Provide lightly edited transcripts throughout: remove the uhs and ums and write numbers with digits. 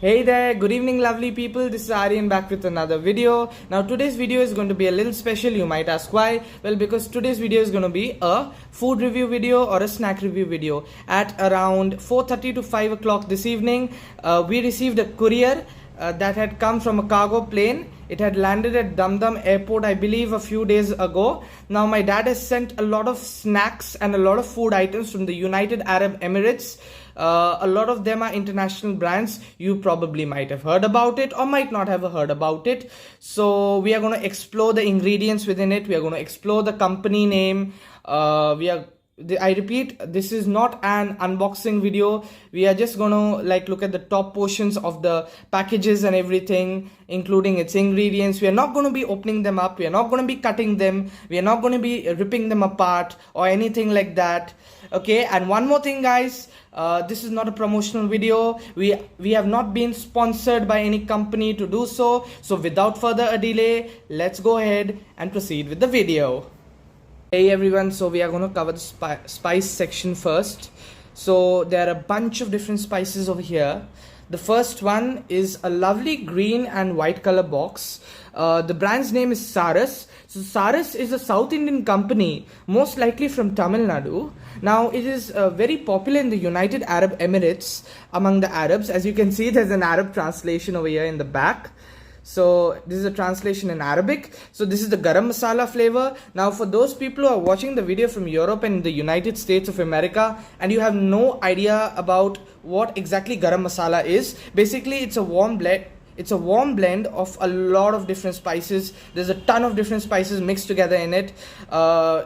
Hey there, good evening lovely people, this is Aryan back with another video. Now today's video is going to be a little special. You might ask why. Well, because today's video is going to be a food review video or a snack review video. At around 4:30 to 5 o'clock this evening, we received a courier that had come from a cargo plane. It had landed at Dum Dum airport, I believe, a few days ago. Now my dad has sent a lot of snacks and a lot of food items from the United Arab Emirates. A lot of them are international brands. You probably might have heard about it or might not have heard about it. So we are going to explore the ingredients within it. We are going to explore the company name. I repeat, this is not an unboxing video. We are just going to look at the top portions of the packages and everything, including its ingredients. We are not going to be opening them up. We are not going to be cutting them. We are not going to be ripping them apart or anything like that. Okay, and one more thing, guys. This is not a promotional video. We have not been sponsored by any company to do so. So without further delay, let's go ahead and proceed with the video. Hey everyone, so we are going to cover the spice section first. So there are a bunch of different spices over here. The first one is a lovely green and white color box. The brand's name is Saras. So Saras is a South Indian company, most likely from Tamil Nadu. Now it is very popular in the United Arab Emirates among the Arabs. As you can see, there's an Arab translation over here in the back. So this is a translation in Arabic. So this is the garam masala flavor. Now for those people who are watching the video from Europe and the United States of America and you have no idea about what exactly garam masala is, basically it's a warm blend. It's a warm blend of a lot of different spices. There's a ton of different spices mixed together in it,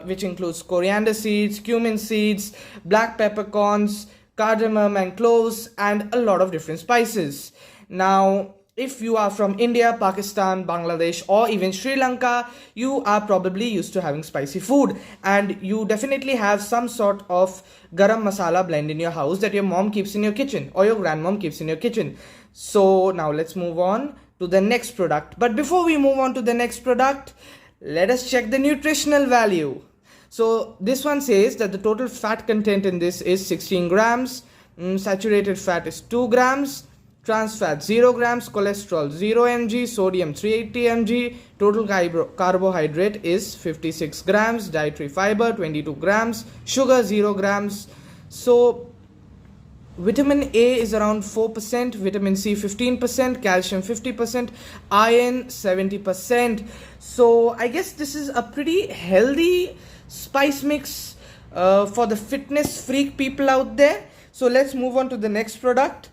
which includes coriander seeds, cumin seeds, black peppercorns, cardamom and cloves, and a lot of different spices. Now, if you are from India, Pakistan, Bangladesh, or even Sri Lanka, you are probably used to having spicy food. And you definitely have some sort of garam masala blend in your house that your mom keeps in your kitchen or your grandmom keeps in your kitchen. So now let's move on to the next product. But before we move on to the next product, let us check the nutritional value. So this one says that the total fat content in this is 16 grams, saturated fat is 2 grams, trans fat 0 grams, cholesterol 0 mg, sodium 380 mg, total carbohydrate is 56 grams, dietary fiber 22 grams, sugar 0 grams. So vitamin A is around 4%, vitamin C 15%, calcium 50%, iron 70%. So I guess this is a pretty healthy spice mix for the fitness freak people out there. So let's move on to the next product.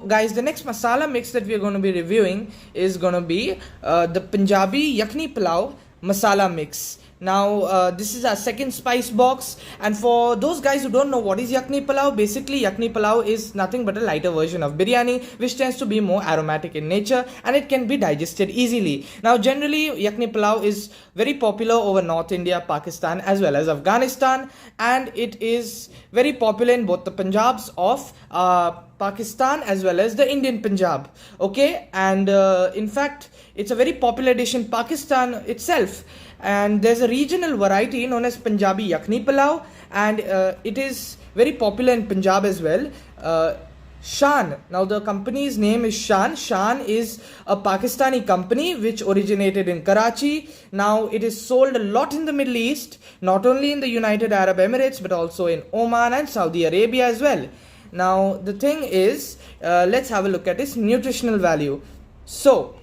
Guys, the next masala mix that we are going to be reviewing is going to be the Punjabi Yakhni Pulao masala mix. Now, this is our second spice box, and for those guys who don't know what is Yakhni Pulao, basically Yakhni Pulao is nothing but a lighter version of biryani, which tends to be more aromatic in nature and it can be digested easily. Now, generally, Yakhni Pulao is very popular over North India, Pakistan, as well as Afghanistan, and it is very popular in both the Punjabs of Pakistan as well as the Indian Punjab. Okay, and in fact, it's a very popular dish in Pakistan itself. And there's a regional variety known as Punjabi Yakhni Pulao, and it is very popular in Punjab as well. Shan. Now the company's name is Shan. Shan is a Pakistani company which originated in Karachi. Now it is sold a lot in the Middle East, not only in the United Arab Emirates but also in Oman and Saudi Arabia as well. Now the thing is, let's have a look at its nutritional value. So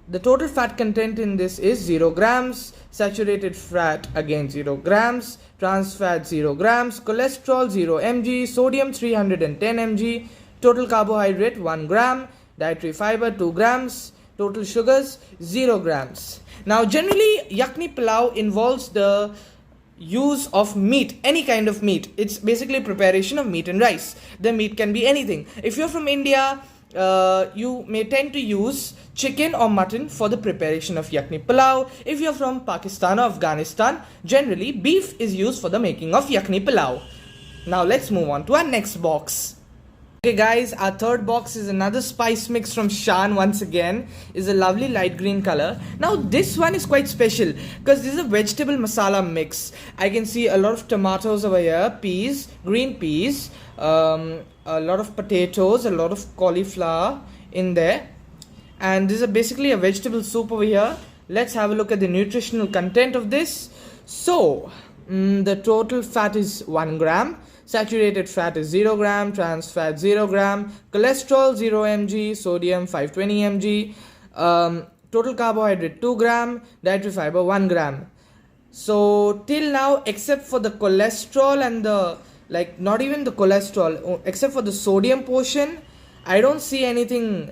the total fat content in this is 0 grams, saturated fat again 0 grams, trans fat 0 grams, cholesterol 0 mg, sodium 310 mg, total carbohydrate 1 gram, dietary fiber 2 grams, total sugars 0 grams. Now generally Yakhni Pulao involves the use of meat, any kind of meat. It's basically preparation of meat and rice. The meat can be anything. If you're from India, you may tend to use chicken or mutton for the preparation of Yakhni Pulao. If you're from Pakistan or Afghanistan, generally beef is used for the making of Yakhni Pulao. Now let's move on to our next box. Okay guys, our third box is another spice mix from Shan once again. Is a lovely light green color. Now this one is quite special because this is a vegetable masala mix. I can see a lot of tomatoes over here, peas, green peas, a lot of potatoes, a lot of cauliflower, in there. And this is basically a vegetable soup over here. Let's have a look at the nutritional content of this. So the total fat is 1 gram, saturated fat is 0 gram, trans fat 0 gram, cholesterol 0 mg, sodium 520 mg, total carbohydrate 2 gram, dietary fiber 1 gram. So till now, except for the cholesterol and the, like, not even the cholesterol, except for the sodium portion, I don't see anything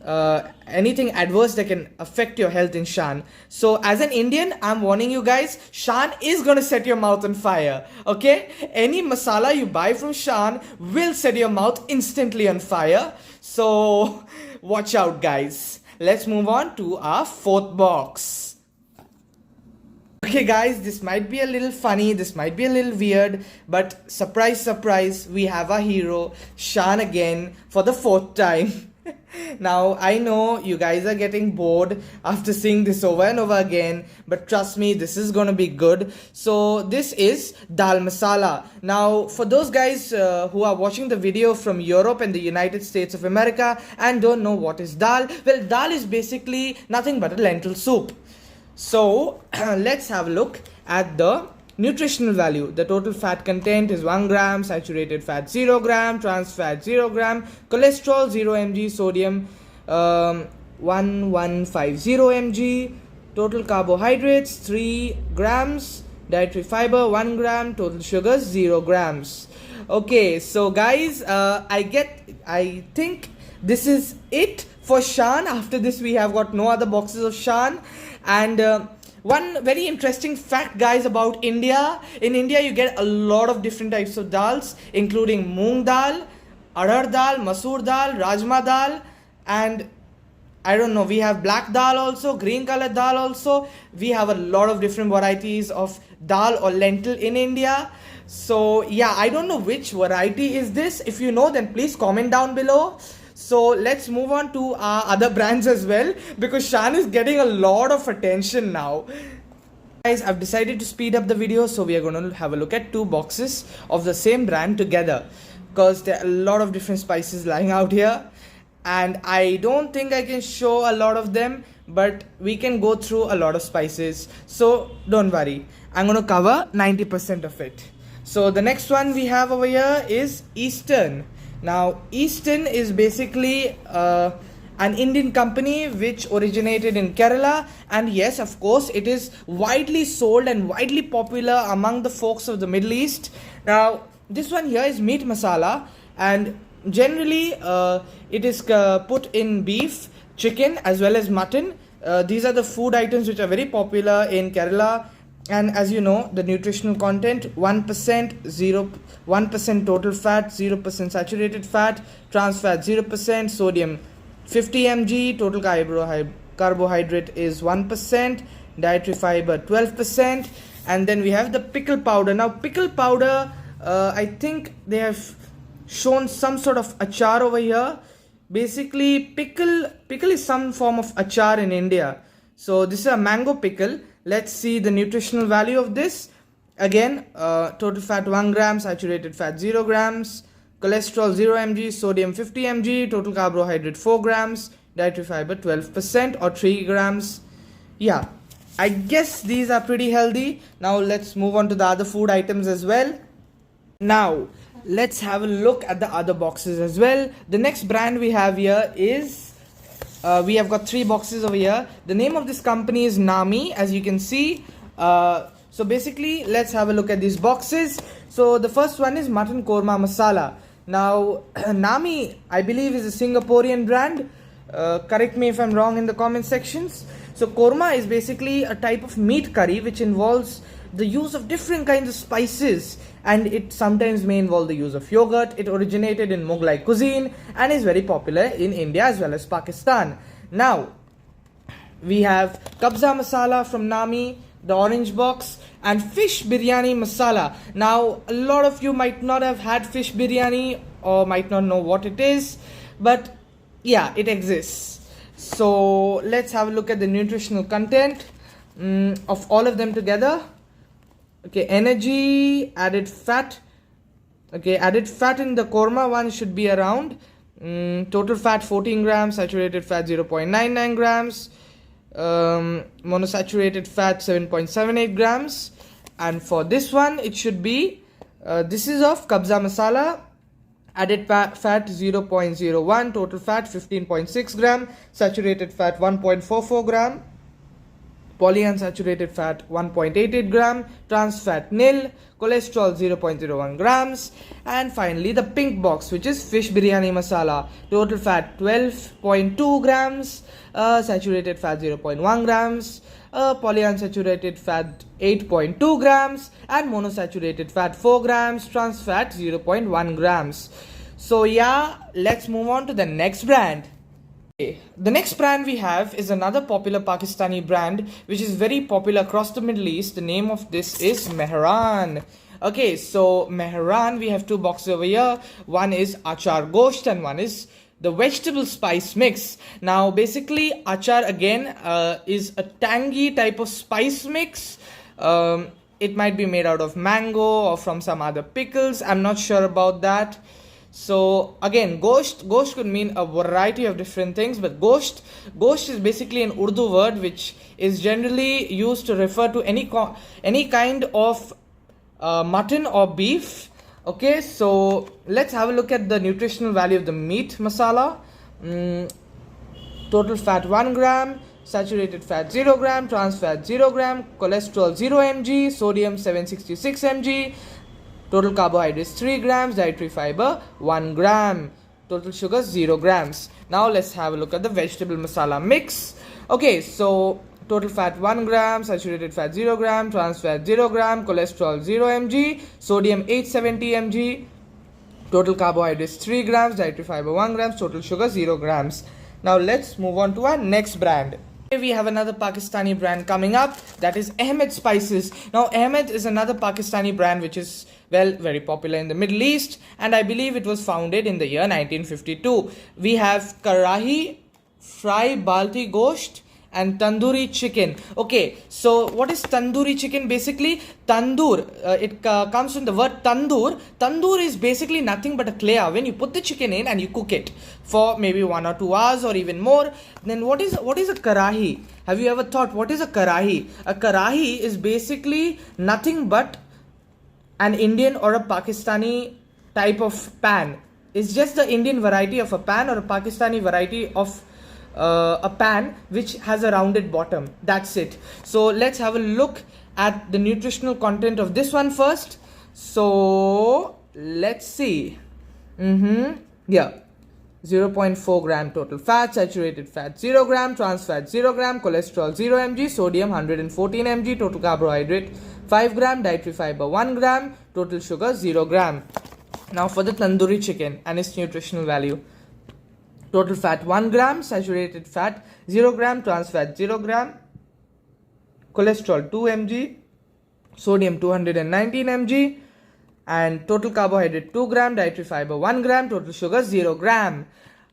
adverse that can affect your health in Shan. So as an Indian, I'm warning you guys, Shan is gonna set your mouth on fire. Okay, any masala you buy from Shan will set your mouth instantly on fire. So watch out, guys. Let's move on to our fourth box. Okay guys, this might be a little funny, this might be a little weird, but surprise surprise, we have our hero Shan again for the fourth time. Now I know you guys are getting bored after seeing this over and over again, but trust me, this is gonna be good. So this is dal masala. Now for those guys who are watching the video from Europe and the United States of America and don't know what is dal, well, dal is basically nothing but a lentil soup. So let's have a look at the nutritional value. The total fat content is 1 gram, saturated fat 0 gram, trans fat 0 gram, cholesterol 0 mg, sodium 1150 mg, total carbohydrates 3 grams, dietary fiber 1 gram, total sugars 0 grams. Okay, so guys, I think this is it for Shan. After this we have got no other boxes of Shan. And one very interesting fact, guys, about India. In India, you get a lot of different types of dals, including moong dal, arhar dal, masoor dal, rajma dal, and I don't know, we have black dal also, green color dal also. We have a lot of different varieties of dal or lentil in India. So yeah, I don't know which variety is this. If you know, then please comment down below. So let's move on to our other brands as well, because Shan is getting a lot of attention now. Guys, I've decided to speed up the video, so we are going to have a look at 2 boxes of the same brand together, because there are a lot of different spices lying out here and I don't think I can show a lot of them, but we can go through a lot of spices, so don't worry, I'm going to cover 90% of it. So the next one we have over here is Eastern. Now Eastern is basically an Indian company which originated in Kerala, and yes, of course, it is widely sold and widely popular among the folks of the Middle East. Now this one here is meat masala, and generally it is put in beef, chicken as well as mutton. These are the food items which are very popular in Kerala. And as you know, the nutritional content 1% total fat, 0% saturated fat, trans fat 0%, sodium 50 mg, total carbohydrate is 1%, dietary fiber 12%, and then we have the pickle powder. Now pickle powder, I think they have shown some sort of achar over here. Basically pickle is some form of achar in India. So this is a mango pickle. Let's see the nutritional value of this. Again, total fat 1 gram, saturated fat 0 grams, cholesterol 0 mg, sodium 50 mg, total carbohydrate 4 grams, dietary fiber 12% or 3 grams. Yeah, I guess these are pretty healthy. Now let's move on to the other food items as well. Now let's have a look at the other boxes as well. The next brand we have here is we have got 3 boxes over here. The name of this company is Nami, as you can see. So basically, let's have a look at these boxes. So the first one is mutton korma masala. Now Nami, I believe, is a Singaporean brand. Correct me if I'm wrong in the comment sections. So korma is basically a type of meat curry which involves the use of different kinds of spices, and it sometimes may involve the use of yogurt. It originated in Mughlai cuisine and is very popular in India as well as Pakistan. Now we have kabza masala from Nami, the orange box, and fish biryani masala. Now a lot of you might not have had fish biryani or might not know what it is, but yeah, it exists. So let's have a look at the nutritional content of all of them together. Okay, energy, added fat. Okay, added fat in the korma one should be around Total fat 14 grams, saturated fat 0.99 grams, monosaturated fat 7.78 grams. And for this one, it should be, this is of Kabza Masala, added fat 0.01, total fat 15.6 gram, saturated fat 1.44 gram, polyunsaturated fat 1.88 gram, trans fat nil, cholesterol 0.01 grams, and finally the pink box, which is fish biryani masala, total fat 12.2 grams, saturated fat 0.1 grams, polyunsaturated fat 8.2 grams, and monosaturated fat 4 grams, trans fat 0.1 grams. So yeah, let's move on to the next brand. Okay, the next brand we have is another popular Pakistani brand which is very popular across the Middle East. The name of this is Mehran. Okay, so Mehran, we have two boxes over here. One is Achar Gosht and one is the vegetable spice mix. Now basically Achar again is a tangy type of spice mix. It might be made out of mango or from some other pickles. I'm not sure about that. So again, gosht could mean a variety of different things, but gosht is basically an Urdu word which is generally used to refer to any kind of mutton or beef. Okay, so let's have a look at the nutritional value of the meat masala. Total fat 1 gram, saturated fat 0 gram, trans fat 0 gram, cholesterol 0 mg, sodium 766 mg, total carbohydrates 3 grams, dietary fiber 1 gram, total sugar 0 grams. Now let's have a look at the vegetable masala mix. Okay, so total fat 1 gram, saturated fat 0 gram, trans fat 0 gram, cholesterol 0 mg, sodium 870 mg, total carbohydrates 3 grams, dietary fiber 1 grams, total sugar 0 grams. Now let's move on to our next brand. We have another Pakistani brand coming up, that is Ahmed Spices. Now Ahmed is another Pakistani brand which is, well, very popular in the Middle East, and I believe it was founded in the year 1952. We have Karahi, Fry Balti Gosht, and tandoori chicken. Okay, so what is tandoori chicken? Basically, tandoor, it comes from the word tandoor. Tandoor is basically nothing but a clay oven. You put the chicken in and you cook it for maybe 1 or 2 hours or even more. Then what is a karahi? Have you ever thought what is a karahi? A karahi is basically nothing but an Indian or a Pakistani type of pan. It's just the Indian variety of a pan or a Pakistani variety of a pan which has a rounded bottom. That's it. So let's have a look at the nutritional content of this one first. So let's see. Yeah, 0.4 gram total fat, saturated fat 0 gram, trans fat 0 gram, cholesterol 0 mg, sodium 114 mg, total carbohydrate 5 gram, dietary fiber 1 gram, total sugar 0 gram. Now for the tandoori chicken and its nutritional value. Total fat 1 gram, saturated fat 0 gram, trans fat 0 gram, cholesterol 2 mg, sodium 219 mg, and total carbohydrate 2 gram, dietary fiber 1 gram, total sugar 0 gram.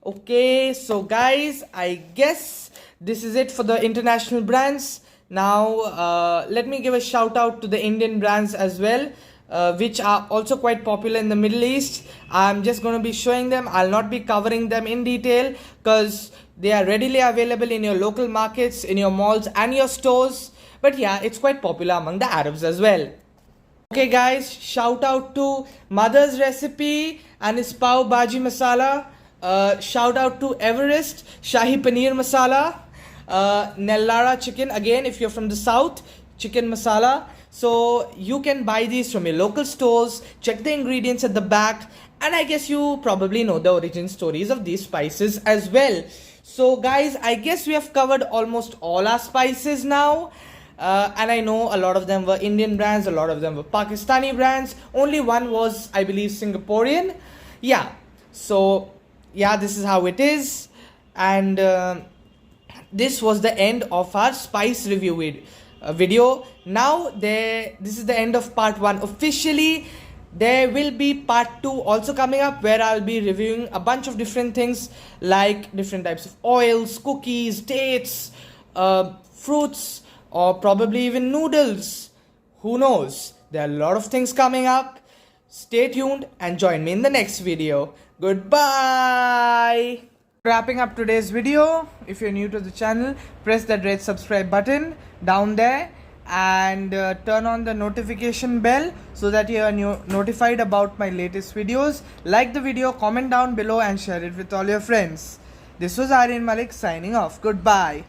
Okay, so guys, I guess this is it for the international brands. Now let me give a shout out to the Indian brands as well, which are also quite popular in the Middle East. I'm just going to be showing them. I'll not be covering them in detail because they are readily available in your local markets, in your malls and your stores. But yeah, it's quite popular among the Arabs as well. Okay guys, shout out to Mother's Recipe and its Pav Bhaji Masala. Shout out to Everest Shahi Paneer Masala. Nellara Chicken, again if you're from the south, chicken masala. So you can buy these from your local stores, check the ingredients at the back, and I guess you probably know the origin stories of these spices as well. So guys, I guess we have covered almost all our spices now. And I know a lot of them were Indian brands, a lot of them were Pakistani brands. Only one was, I believe, Singaporean. Yeah, so yeah, this is how it is. And this was the end of our spice review video. Now this is the end of part 1 officially. There will be part 2 also coming up, where I'll be reviewing a bunch of different things like different types of oils, cookies, dates, fruits, or probably even noodles. Who knows? There are a lot of things coming up. Stay tuned and join me in the next video. Goodbye. Wrapping up today's video, if you're new to the channel, press that red subscribe button down there and turn on the notification bell so that you are notified about my latest videos. Like the video, comment down below and share it with all your friends. This was Aryan Malik signing off. Goodbye.